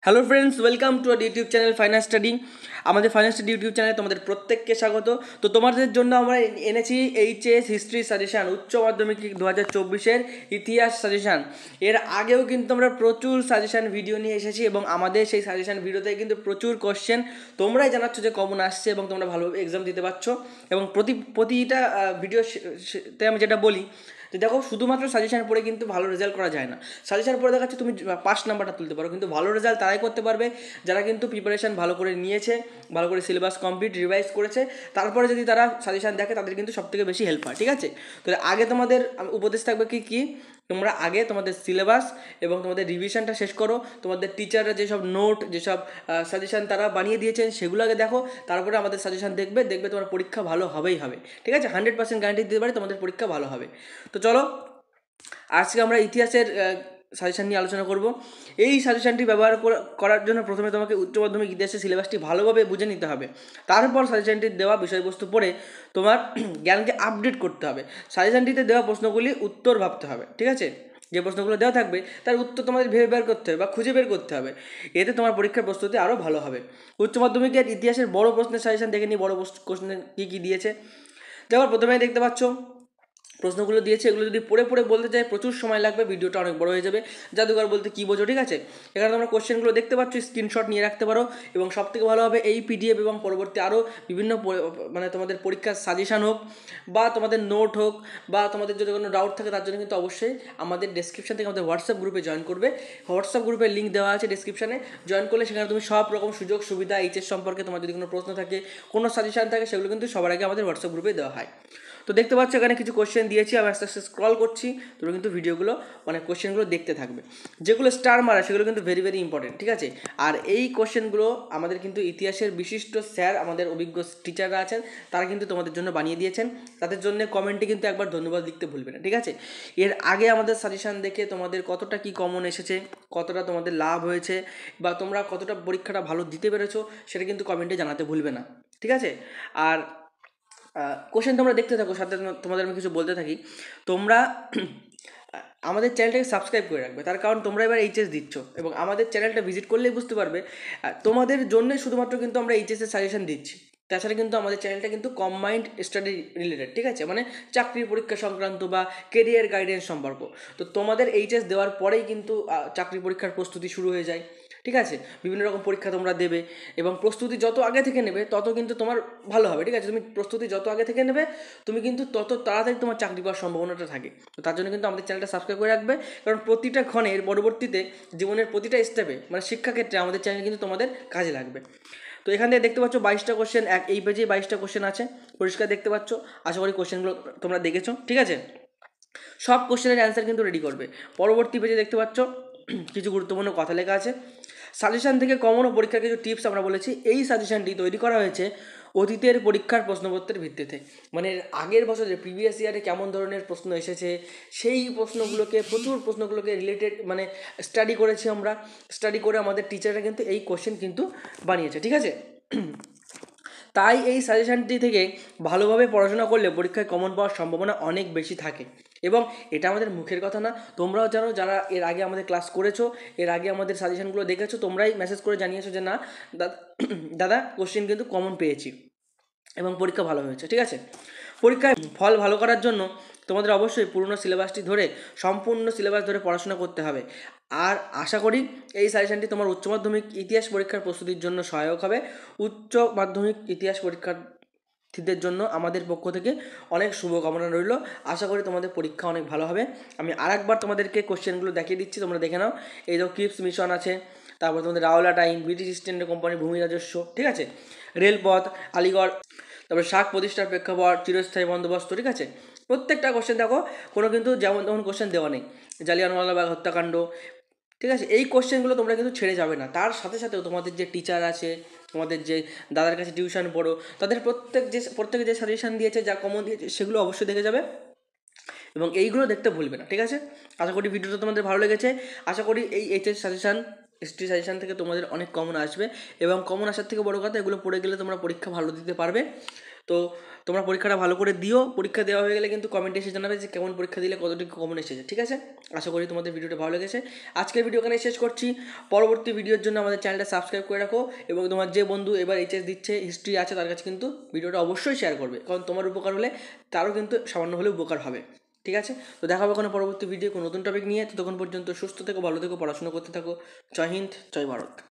Hello friends, welcome to our YouTube channel finance study. আমাদের finance study YouTube চ্যানেলে তোমাদের প্রত্যেককে স্বাগত। তো তোমাদের জন্য আমরা এনেছি এইচএস হিস্ট্রি সাজেশান, উচ্চ মাধ্যমিক 2024-এর ইতিহাস সাজেশান। এর আগেও কিন্তু আমরা প্রচুর সাজেশান ভিডিও নিয়ে এসেছি এবং আমাদের সেই সাজেশান ভিডিওতে কিন্তু প্রচুর কোশ্চেন তোমরাই জানাচ্ছ যে কমন আসছে এবং তোমরা ভালোভাবে এক্সাম দিতে পারছো। এবং প্রতিটা ভিডিওতে আমি যেটা বলি যে দেখো, শুধুমাত্র সাজেশন পড়ে কিন্তু ভালো রেজাল্ট করা যায় না। সাজেশন পড়ে দেখাচ্ছে তুমি পাস নাম্বারটা তুলতে পারো, কিন্তু ভালো রেজাল্ট তারাই করতে পারবে যারা কিন্তু প্রিপারেশন ভালো করে নিয়েছে, ভালো করে সিলেবাস কমপ্লিট রিভাইজ করেছে। তারপরে যদি তারা সাজেশন দেখে তাদের কিন্তু সবথেকে বেশি হেল্প হয়। ঠিক আছে, তো আগে তোমাদের উপদেশ থাকবে কি তোমরা আগে তোমাদের সিলেবাস এবং তোমাদের রিভিশনটা শেষ করো। তোমাদের টিচাররা যেসব নোট, যেসব সাজেশন তারা বানিয়ে দিয়েছেন সেগুলো আগে দেখো, তারপরে আমাদের সাজেশন দেখবে তোমার পরীক্ষা ভালো হবেই হবে। ঠিক আছে, 100% গ্যারান্টি দিতে পারি তোমাদের পরীক্ষা ভালো হবে। তো চলো, আজকে আমরা ইতিহাসের সাজেশান নিয়ে আলোচনা করব। এই সাজেশানটি ব্যবহার করার জন্য প্রথমে তোমাকে উচ্চ মাধ্যমিক ইতিহাসের সিলেবাসটি ভালোভাবে বুঝে নিতে হবে। তারপর সাজেশানটির দেওয়া বিষয়বস্তু পড়ে তোমার জ্ঞানকে আপডেট করতে হবে। সাজেশানটিতে দেওয়া প্রশ্নগুলি উত্তর ভাবতে হবে। ঠিক আছে, যে প্রশ্নগুলো দেওয়া থাকবে তার উত্তর তোমাদের ভেবে বের করতে হবে বা খুঁজে বের করতে হবে। এতে তোমার পরীক্ষার প্রস্তুতি আরও ভালো হবে। উচ্চ মাধ্যমিকের ইতিহাসের বড় প্রশ্নের সাজেশান দেখে নিই, বড় কোশ্চেন কী দিয়েছে। দেখো, প্রথমেই দেখতে পাচ্ছ প্রশ্নগুলো দিয়েছে। এগুলো যদি পড়ে পড়ে বলতে চাই প্রচুর সময় লাগবে, ভিডিওটা অনেক বড় হয়ে যাবে। জাদুঘর বলতে কী বোঝো? ঠিক আছে, এখানে তোমরা কোশ্চেনগুলো দেখতে পাচ্ছ, স্ক্রিনশট নিয়ে রাখতে পারো। এবং সবথেকে ভালো হবে এই পিডিএফ এবং পরবর্তী আরও বিভিন্ন মানে তোমাদের পরীক্ষার সাজেশান হোক বা তোমাদের নোট হোক বা তোমাদের যদি কোনো ডাউট থাকে, তার জন্য কিন্তু অবশ্যই আমাদের ডেসক্রিপশন থেকে আমাদের হোয়াটসঅ্যাপ গ্রুপে জয়েন করবে। হোয়াটসঅ্যাপ গ্রুপের লিঙ্ক দেওয়া আছে ডেসক্রিপশানে। জয়েন করলে সেখানে তুমি সব রকম সুযোগ সুবিধা এইচএস সম্পর্কে তোমার যদি কোনো প্রশ্ন থাকে, কোনো সাজেশান থাকে, সেগুলো কিন্তু সবার আগে আমাদের হোয়াটসঅ্যাপ গ্রুপে দেওয়া হয়। তো দেখতে পাচ্ছ এখানে কিছু কোশ্চেন দিয়েছি, আমি আস্তে আস্তে স্ক্রল করছি। তোমরা কিন্তু ভিডিওগুলো মানে কোশ্চেনগুলো দেখতে থাকবে। যেগুলো স্টার মারা সেগুলো কিন্তু ভেরি ভেরি ইম্পর্টেন্ট। ঠিক আছে, আর এই কোশ্চেনগুলো আমাদের কিন্তু ইতিহাসের বিশিষ্ট স্যার, আমাদের অভিজ্ঞ টিচাররা আছেন, তারা কিন্তু তোমাদের জন্য বানিয়ে দিয়েছেন। তাদের জন্য কমেন্টে কিন্তু একবার ধন্যবাদ লিখতে ভুলবে না। ঠিক আছে, এর আগে আমাদের সাজেশান দেখে তোমাদের কতটা কি কমন এসেছে, কতটা তোমাদের লাভ হয়েছে বা তোমরা কতটা পরীক্ষাটা ভালো দিতে পেরেছো, সেটা কিন্তু কমেন্টে জানাতে ভুলবে না। ঠিক আছে, আর কোশ্চেন তোমরা দেখতে থাকো, সাথে তোমাদের আমি কিছু বলতে থাকি। তোমরা আমাদের চ্যানেলটাকে সাবস্ক্রাইব করে রাখবে, তার কারণ তোমরা এবার এইচএস দিচ্ছ এবং আমাদের চ্যানেলটা ভিজিট করলেই বুঝতে পারবে তোমাদের জন্যই শুধুমাত্র কিন্তু আমরা এইচএসের সাজেশন দিচ্ছি। তাছাড়া কিন্তু আমাদের চ্যানেলটা কিন্তু কম্বাইন্ড স্টাডি রিলেটেড। ঠিক আছে, মানে চাকরির পরীক্ষা সংক্রান্ত বা কেরিয়ার গাইডেন্স সম্পর্ক। তো তোমাদের এইচএস দেওয়ার পরেই কিন্তু চাকরি পরীক্ষার প্রস্তুতি শুরু হয়ে যায়। ঠিক আছে, বিভিন্ন রকম পরীক্ষা তোমরা দেবে এবং প্রস্তুতি যত আগে থেকে নেবে তত কিন্তু তোমার ভালো হবে। ঠিক আছে, তুমি প্রস্তুতি যত আগে থেকে নেবে তুমি কিন্তু তত তাড়াতাড়ি তোমার চাকরি পাওয়ার সম্ভাবনাটা থাকে। তো তার জন্য কিন্তু আমাদের চ্যানেলটা সাবস্ক্রাইব করে রাখবে, কারণ প্রতিটা ক্ষণের পরবর্তীতে জীবনের প্রতিটা স্টেপে মানে শিক্ষাক্ষেত্রে আমাদের চ্যানেল কিন্তু তোমাদের কাজে লাগবে। তো এখান থেকে দেখতে পাচ্ছ 22টা কোশ্চেন, এই পেজে 22টা কোশ্চেন আছে, পরিষ্কার দেখতে পাচ্ছ। আশা করি কোশ্চেনগুলো তোমরা দেখেছো। ঠিক আছে, সব কোশ্চেনের অ্যান্সার কিন্তু রেডি করবে। পরবর্তী পেজে দেখতে পাচ্ছ কিছু গুরুত্বপূর্ণ কথা লেখা আছে। সাজেশান থেকে কমন ও পরীক্ষার কিছু টিপস আমরা বলেছি। এই সাজেশানটি তৈরি করা হয়েছে অতীতের পরীক্ষার প্রশ্নপত্রের ভিত্তিতে, মানে আগের বছরে প্রিভিয়াস ইয়ারে কেমন ধরনের প্রশ্ন এসেছে সেই প্রশ্নগুলোকে, প্রচুর প্রশ্নগুলোকে রিলেটেড মানে স্টাডি করেছি আমরা। স্টাডি করে আমাদের টিচাররা কিন্তু এই কোশ্চেন কিন্তু বানিয়েছে। ঠিক আছে, তাই এই সাজেশানটি থেকে ভালোভাবে পড়াশোনা করলে পরীক্ষায় কমন পাওয়ার সম্ভাবনা অনেক বেশি থাকে। এবং এটা আমাদের মুখের কথা না, তোমরাও জানো, যারা এর আগে আমাদের ক্লাস করেছো, এর আগে আমাদের সাজেশানগুলো দেখেছো, তোমরাই মেসেজ করে জানিয়েছো যে না দাদা কোশ্চেন কিন্তু কমন পেয়েছি এবং পরীক্ষা ভালো হয়েছে। ঠিক আছে, পরীক্ষায় ফল ভালো করার জন্য তোমাদের অবশ্যই পুরনো সিলেবাসটি ধরে, সম্পূর্ণ সিলেবাস ধরে পড়াশোনা করতে হবে। আর আশা করি এই সাজেশানটি তোমার উচ্চ মাধ্যমিক ইতিহাস পরীক্ষার প্রস্তুতির জন্য সহায়ক হবে। উচ্চ মাধ্যমিক ইতিহাস পরীক্ষার্থীদের জন্য আমাদের পক্ষ থেকে অনেক শুভকামনা রইল। আশা করি তোমাদের পরীক্ষা অনেক ভালো হবে। আমি আরেকবার তোমাদেরকে কোশ্চেনগুলো দেখিয়ে দিচ্ছি, তোমরা দেখে নাও। এই তো ক্রিপস মিশন আছে, তারপর তোমাদের রাওলা টাইম, ব্রিটিশ ইস্ট ইন্ডিয়া কোম্পানি, ভূমি রাজস্ব। ঠিক আছে, রেলপথ, আলিগড়, তারপরে শাক প্রতিষ্ঠার প্রেক্ষাপট, চিরস্থায়ী বন্দোবস্ত। ঠিক আছে, প্রত্যেকটা কোশ্চেন দেখো, কোনো কিন্তু যেমন তেমন কোশ্চেন দেওয়া নেই। জালিয়ানওয়ালাবাগ হত্যাকাণ্ড। ঠিক আছে, এই কোশ্চেনগুলো তোমরা কিন্তু ছেড়ে যাবে না। তার সাথে সাথেও তোমাদের যে টিচার আছে, তোমাদের যে দাদার কাছে টিউশন পড়ো, তাদের প্রত্যেকে যে সাজেশান দিয়েছে, যা কমন দিয়েছে, সেগুলো অবশ্যই দেখে যাবে এবং এইগুলো দেখতে ভুলবে না। ঠিক আছে, আশা করি ভিডিওটা তোমাদের ভালো লেগেছে। আশা করি এই এইচএস সাজেশান, হিস্ট্রি সাজেশান থেকে তোমাদের অনেক কমন আসবে এবং কমন আসার থেকে বড় কথা, এগুলো পড়ে গেলে তোমরা পরীক্ষা ভালো দিতে পারবে। তো তোমরা পরীক্ষাটা ভালো করে দিও, পরীক্ষা দেওয়া হয়ে গেলে কিন্তু কমেন্টে এসে জানাবে যে কেমন পরীক্ষা দিলে, কতটুকু কমন এসেছে, ঠিক আছে? আশা করি তোমাদের ভিডিওটা ভালো লেগেছে। আজকের ভিডিও এখানে শেষ করছি। পরবর্তী ভিডিওর জন্য আমাদের চ্যানেলটা সাবস্ক্রাইব করে রাখো, এবং তোমার যে বন্ধু এবার এইচএস দিচ্ছে, হিস্ট্রি আছে, তার কাছে কিন্তু ভিডিওটা অবশ্যই শেয়ার করবে, কারণ তোমার উপকার হলে তারও কিন্তু সামান্য হলেও উপকার হবে, ঠিক আছে? তো দেখা হবে কোনো পরবর্তী ভিডিও কোনো নতুন টপিক নিয়ে। ততক্ষণ পর্যন্ত সুস্থ থেকো, ভালো থেকো, পড়াশোনা করতে থাকো। জয় হিন্দ, জয় ভারত।